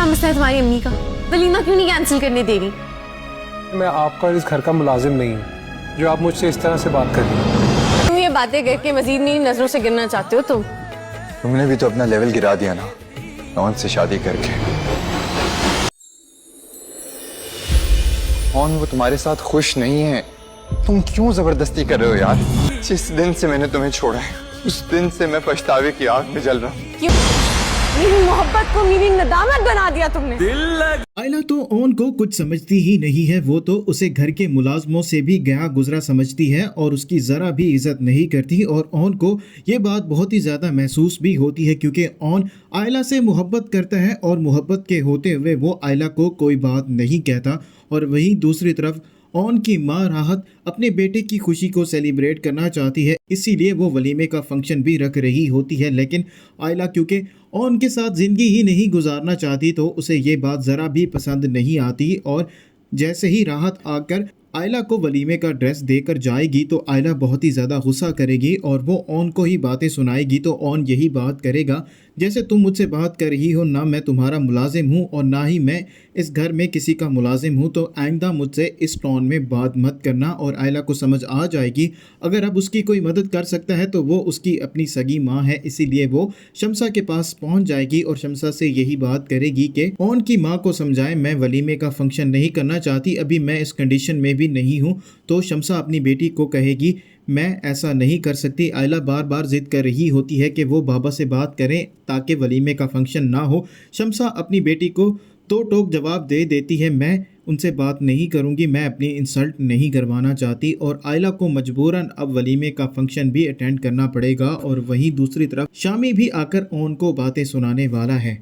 क्या मसला है तुम्हारी अम्मी का? वलीमा क्यों नहीं कैंसिल करने दे रही? मैं आपका इस घर का मुलाजिम नहीं हूँ जो आप मुझसे इस तरह से बात कर रही हैं। तुम ये बातें करके मजीद मेरी नजरों से गिरना चाहते हो तुम? तुमने भी तो अपना लेवल गिरा दिया ना ऑन से शादी करके। ऑन वो तुम्हारे साथ खुश नहीं है, तुम क्यों जबरदस्ती कर रहे हो यार? जिस दिन से मैंने तुम्हें छोड़ा है उस दिन से मैं पछतावे की आग में जल रहा हूँ। क्यों? मेरी मोहब्बत को मेरी नदामत बना दिया तुमने। आयला तो ओन को कुछ समझती ही नहीं है। वो तो उसे घर के मुलाजमों से भी गया गुजरा समझती है और उसकी ज़रा भी इज्जत नहीं करती। और ओन को ये बात बहुत ही ज़्यादा महसूस भी होती है क्योंकि ओन आयला से मोहब्बत करता है और मोहब्बत के होते हुए वो आयला को कोई बात नहीं कहता। और वहीं दूसरी तरफ ओन की माँ राहत अपने बेटे की खुशी को सेलिब्रेट करना चाहती है, इसीलिए वो वलीमे का फंक्शन भी रख रही होती है। लेकिन आयला क्योंकि ओन के साथ ज़िंदगी ही नहीं गुजारना चाहती तो उसे ये बात ज़रा भी पसंद नहीं आती। और जैसे ही राहत आकर आयला को वलीमे का ड्रेस देकर जाएगी तो आयला बहुत ही ज़्यादा गुस्सा करेगी और वो ओन को ही बातें सुनाएगी। तो ओन यही बात करेगा, जैसे तुम मुझसे बात कर रही हो, ना मैं तुम्हारा मुलाजिम हूँ और ना ही मैं इस घर में किसी का मुलाजिम हूँ, तो आइंदा मुझसे इस टोन में बात मत करना। और आयला को समझ आ जाएगी अगर अब उसकी कोई मदद कर सकता है तो वो उसकी अपनी सगी माँ है, इसीलिए वो शमसा के पास पहुँच जाएगी और शमसा से यही बात करेगी कि ओन की माँ को समझाएं मैं वलीमे का फंक्शन नहीं करना चाहती, अभी मैं इस कंडीशन में भी नहीं हूँ। तो शमसा अपनी बेटी को कहेगी मैं ऐसा नहीं कर सकती। आयला बार बार जिद कर रही होती है कि वो बाबा से बात करें ताकि वलीमे का फंक्शन ना हो। शमसा अपनी बेटी को दो टोक जवाब दे देती है, मैं उनसे बात नहीं करूंगी, मैं अपनी इंसल्ट नहीं करवाना चाहती। और आयला को मजबूरन अब वलीमे का फंक्शन भी अटेंड करना पड़ेगा। और वहीं दूसरी तरफ शामी भी आकर ओन को बातें सुनाने वाला है।